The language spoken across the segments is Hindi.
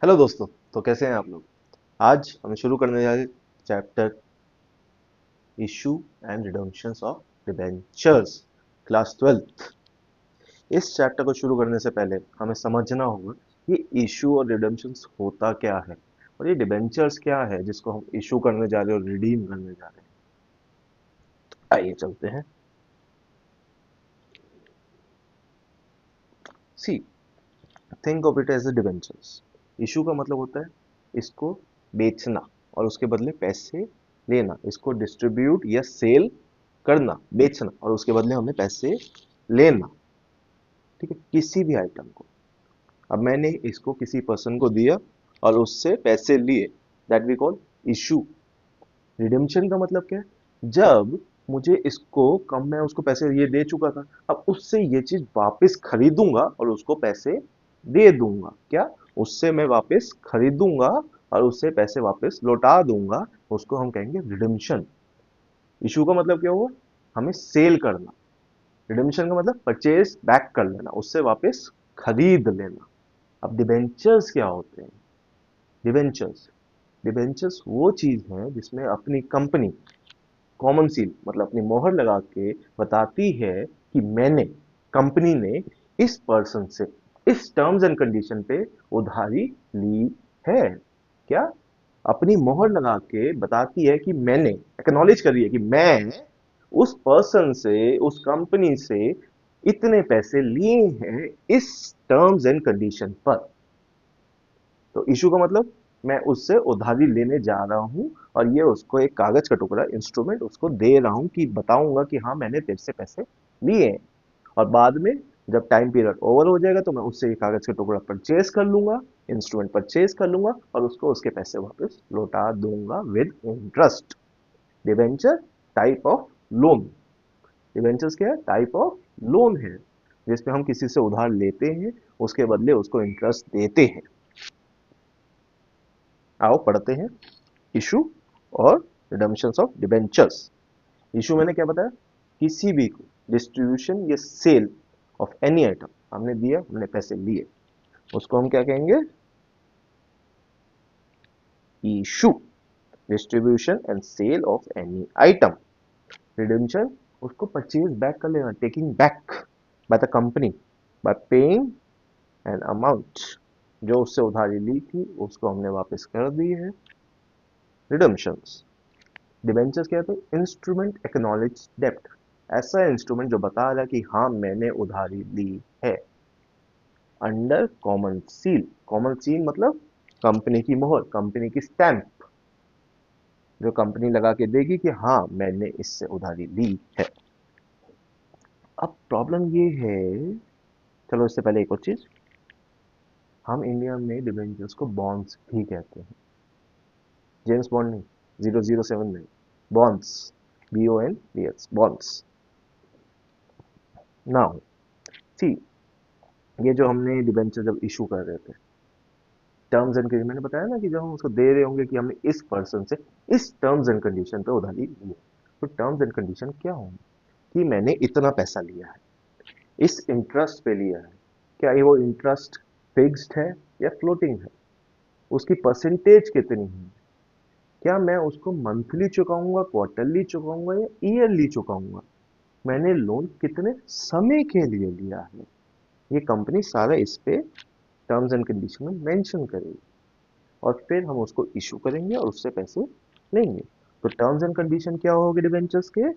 हेलो दोस्तों। तो कैसे हैं आप लोग। आज हम शुरू करने जा रहे हैं chapter issue and redemptions of debentures, class 12th। इस चैप्टर को शुरू करने से पहले हमें समझना होगा ये इशू और रिडम्पशंस होता क्या है और ये डिबेंचर्स क्या है जिसको हम इशू करने जा रहे हैं और रिडीम करने जा रहे हैं। आइए चलते हैं। See, think of it as a debentures. Issue का मतलब होता है इसको बेचना और उसके बदले पैसे लेना, इसको डिस्ट्रीब्यूट या सेल करना, बेचना और उसके बदले हमें पैसे लेना। ठीक है, किसी भी आइटम को। अब मैंने इसको किसी पर्सन को दिया और उससे पैसे लिए, that we call issue. Redemption का मतलब क्या है, जब मुझे इसको कम, मैं उसको पैसे ये दे चुका था, अब उससे ये चीज वापस खरीदूंगा और उसको पैसे दे दूंगा। क्या, उससे मैं वापस खरीदूंगा और उससे पैसे वापस लौटा दूंगा, उसको हम कहेंगे रिडेम्पशन। इशू का मतलब क्या हुआ, हमें सेल करना। रिडेम्पशन का मतलब परचेज बैक कर लेना, उससे वापस खरीद लेना। अब डिबेंचर्स क्या होते हैं। डिबेंचर्स डिबेंचर्स वो चीज है जिसमें अपनी कंपनी कॉमन सील मतलब अपनी मोहर लगा के बताती है कि मैंने, कंपनी ने इस पर्सन से इस टर्म्स एंड कंडीशन पे उधारी ली है। क्या, अपनी मोहर लगा के बताती है कि मैंने, एक्नॉलेज कर रही है कि मैं उस पर्सन से, उस कंपनी से इतने पैसे लिए हैं इस टर्म्स एंड कंडीशन पर। तो इशू का मतलब मैं उससे उधारी लेने जा रहा हूं और ये उसको एक कागज का टुकड़ा, इंस्ट्रूमेंट उसको दे रहा हूं कि बताऊंगा कि हाँ मैंने तेरे से पैसे लिए हैं। और बाद में जब टाइम पीरियड ओवर हो जाएगा तो मैं उससे ये कागज का टुकड़ा परचेज कर लूंगा, इंस्ट्रूमेंट परचेज कर लूंगा और उसको उसके पैसे वापस लौटा दूंगा with interest. Debenture type of loan. Debentures क्या है, टाइप ऑफ लोन है जिसमें हम किसी से उधार लेते हैं, उसके बदले उसको इंटरेस्ट देते हैं। आओ पढ़ते हैं इशू और रिडम्पशंस ऑफ डिबेंचर्स। इशू मैंने क्या बताया, किसी भी को डिस्ट्रीब्यूशन या सेल ऑफ एनी आइटम, हमने दिया, हमने पैसे लिए, उसको हम क्या कहेंगे, issue. Distribution and sale of any item. Redemption, उसको परचेज बैक कर लेना, taking back by the company by paying an amount. जो उससे उधारी ली थी उसको हमने वापस कर दी है। रिडम्पशंस, डिबेंचर्स क्या है, इंस्ट्रूमेंट एक्नॉलेज डेप्ट। ऐसा इंस्ट्रूमेंट जो बता रहा है कि हाँ मैंने उधारी ली है। Under common seal. Common seal मतलब कंपनी की मोहर, कंपनी की स्टैंप, जो कंपनी लगा के देगी कि हाँ मैंने इससे उधारी ली है। अब प्रॉब्लम ये है, चलो इससे पहले एक और चीज, हम इंडिया में डिबेंचर्स को बॉन्ड्स भी कहते हैं। जेम्स बॉन्ड नहीं, 007 नहीं, bonds, BONDS, bonds. Now see, ये जो हमने डिबेंचर जब इशू कर रहे थे, टर्म्स एंड कंडीशन, मैंने बताया ना कि जब हम उसको दे रहे होंगे कि हमने इस पर्सन से इस टर्म्स एंड कंडीशन पे उधारी ली है, तो टर्म्स एंड कंडीशन क्या होंगे, कि मैंने इतना पैसा लिया है, इस इंटरेस्ट पे लिया है। क्या ये वो इंटरेस्ट फिक्स्ड है या फ्लोटिंग है, उसकी परसेंटेज कितनी है, क्या मैं उसको मंथली चुकाऊंगा, क्वार्टरली चुकाऊंगा या ईयरली चुकाऊंगा, मैंने लोन कितने समय के लिए लिया है, ये कंपनी सारा इस पे टर्म्स एंड कंडीशन में मेंशन करेगी और फिर हम उसको इशू करेंगे और उससे पैसे लेंगे। तो टर्म्स एंड कंडीशन क्या होगी डिबेंचर्स के,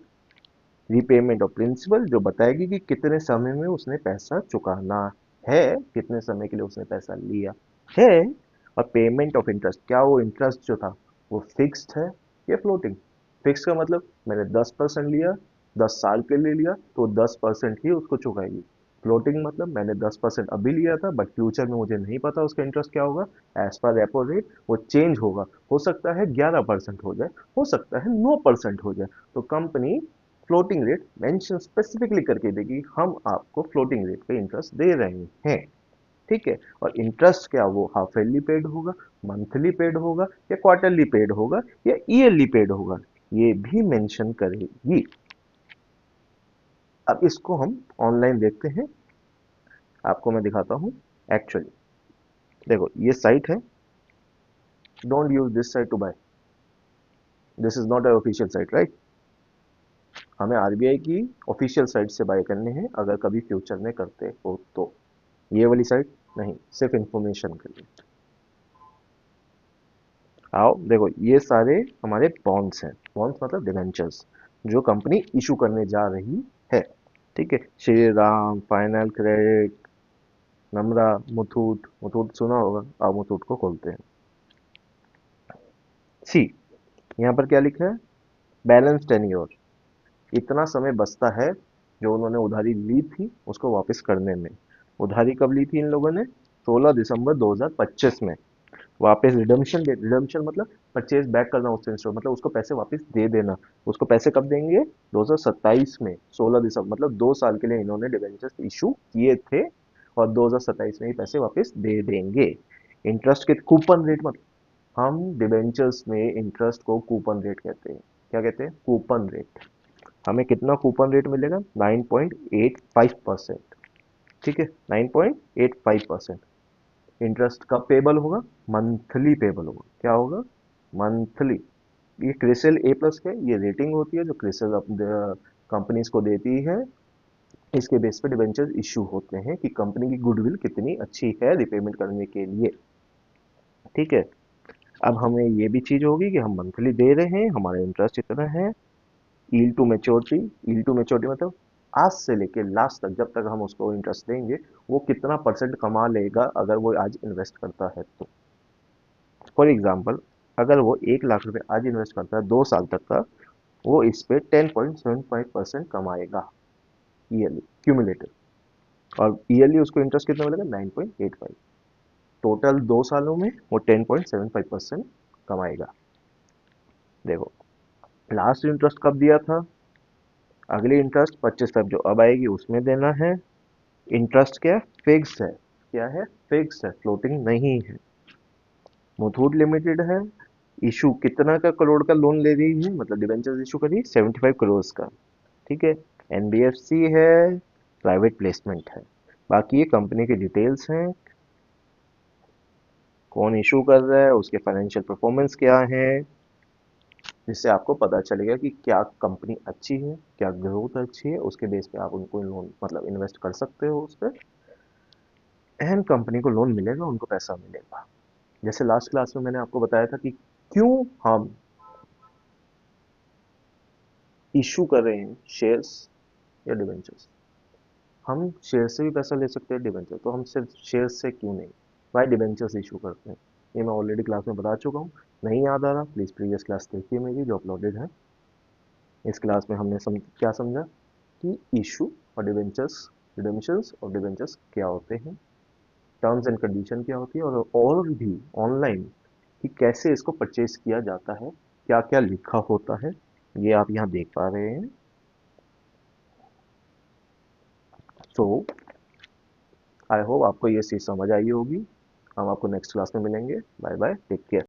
रीपेमेंट ऑफ प्रिंसिपल, जो बताएगी कि कितने समय में उसने पैसा चुकाना है, कितने समय के लिए उसने पैसा लिया है। और पेमेंट ऑफ इंटरेस्ट, क्या वो इंटरेस्ट जो था वो फिक्स्ड है या फ्लोटिंग। फिक्स का मतलब मैंने 10% लिया, 10 साल के लिए लिया तो 10% ही उसको चुकाएगी। फ्लोटिंग मतलब मैंने 10% अभी लिया था बट फ्यूचर में मुझे नहीं पता उसका इंटरेस्ट क्या होगा, एज पर रेपो रेट वो चेंज होगा, हो सकता है 11% हो जाए, हो सकता है 9% हो जाए। तो company floating rate mention specifically करके देगी, हम आपको फ्लोटिंग रेट पे इंटरेस्ट दे रहे हैं। ठीक है, और इंटरेस्ट क्या, वो हाफ ईयरली पेड होगा, मंथली पेड होगा या क्वार्टरली पेड होगा या ईयरली पेड होगा, ये भी मेंशन करेगी। अब इसको हम ऑनलाइन देखते हैं, आपको मैं दिखाता हूं। एक्चुअली देखो ये साइट है, don't use this site to buy, this is not a official site, right. हमें आरबीआई की ऑफिशियल साइट से बाय करने हैं अगर कभी फ्यूचर में करते हो तो। ये वाली साइट नहीं, सिर्फ इंफॉर्मेशन के लिए। आओ देखो, ये सारे हमारे बॉन्ड्स हैं। बॉन्ड्स मतलब डिवेंचर्स जो कंपनी इशू करने जा रही है। ठीक है, श्री राम, फाइनल क्रेडिट, नम्रा, मुथूट। मुथूट सुना होगा, आप मुथूट को खोलते हैं। सी, यहाँ पर क्या लिखा है, बैलेंस टेन्योर, इतना समय बचता है जो उन्होंने उधारी ली थी उसको वापस करने में। उधारी कब ली थी इन लोगों ने, 16 दिसंबर 2025 में। वापस रिडम्पशन डेट, रिडम्पशन मतलब परचेज बैक करना उससे इंस्टॉल, मतलब उसको पैसे वापस दे देना। उसको पैसे कब देंगे, 2027 में 16 दिसंबर, मतलब 2 साल के लिए इन्होंने डिबेंचर्स इशू किए थे और 2027 में ही पैसे वापस दे देंगे। इंटरेस्ट के कूपन रेट, मतलब हम डिबेंचर्स में इंटरेस्ट को कूपन रेट कहते हैं। क्या कहते हैं, कूपन रेट। हमें कितना कूपन रेट मिलेगा, 9.85%। ठीक है, 9.85%। इंटरेस्ट कब पेबल होगा, मंथली पेबल होगा। क्या होगा, मंथली। ये क्रिसिल ए प्लस का ये रेटिंग होती है जो क्रिसिल कंपनीज को देती है। इसके बेस पे डिबेंचर्स इशू होते हैं कि कंपनी की गुडविल कितनी अच्छी है रिपेमेंट करने के लिए। ठीक है, अब हमें ये भी चीज होगी कि हम मंथली दे रहे हैं, हमारा इंटरेस्ट इतना है। Yield to maturity, yield to maturity मतलब आज से लेके लास्ट तक जब तक हम उसको इंटरेस्ट देंगे वो कितना परसेंट कमा लेगा अगर वो आज इन्वेस्ट करता है तो। फॉर एग्जाम्पल, अगर वो 1 लाख रुपए आज इन्वेस्ट करता है 2 साल तक का, वो इस पे 10.75% कमाएगा ईयरली, क्यूमुलेटिव। और ईयरली उसको इंटरेस्ट कितना मिलेगा, 9.85। टोटल 2 सालों में वो 10.75% कमाएगा। देखो, लास्ट इंटरेस्ट कब दिया था, अगली इंटरेस्ट 25 Feb जो अब आएगी उसमें देना है। इंटरेस्ट क्या है, फिक्स है। क्या है, फिक्स है, फ्लोटिंग नहीं है। मुथूट लिमिटेड है, इशू कितना का करोड़ का लोन ले रही है, मतलब डिबेंचर्स इशू करी 75 करोड़ का। ठीक है, एनबीएफसी है, प्राइवेट प्लेसमेंट है। बाकी ये कंपनी की डिटेल्स हैं, कौन इशू कर रहा है, उसके फाइनेंशियल परफॉर्मेंस क्या है, जिससे आपको पता चलेगा कि क्या कंपनी अच्छी है, क्या ग्रोथ अच्छी है। उसके बेस पे आप उनको लोन मतलब इन्वेस्ट कर सकते हो उस पर, एंड कंपनी को लोन मिलेगा, उनको पैसा मिलेगा। जैसे लास्ट क्लास में मैंने आपको बताया था कि क्यों हम इशू कर रहे हैं शेयर्स या डिवेंचर्स। हम शेयर से भी पैसा ले सकते हैं डिवेंचर, तो हम सिर्फ शेयर से क्यों नहीं, वाई डिवेंचर्स इशू करते हैं। ये मैं ऑलरेडी क्लास में बता चुका हूँ। नहीं याद आ रहा, प्लीज़ प्रीवियस क्लास देखिए मेरी जो अपलोडेड है। इस क्लास में हमने क्या समझा कि इशू और डिवेंचर्स, रिडेम्पशंस और डिवेंचर्स क्या होते हैं, टर्म्स एंड कंडीशन क्या होती है, और भी ऑनलाइन कि कैसे इसको परचेज किया जाता है, क्या क्या लिखा होता है, ये आप यहाँ देख पा रहे हैं। सो आई होप आपको ये चीज़ समझ आई होगी। हम आपको नेक्स्ट क्लास में मिलेंगे। Bye bye, take care.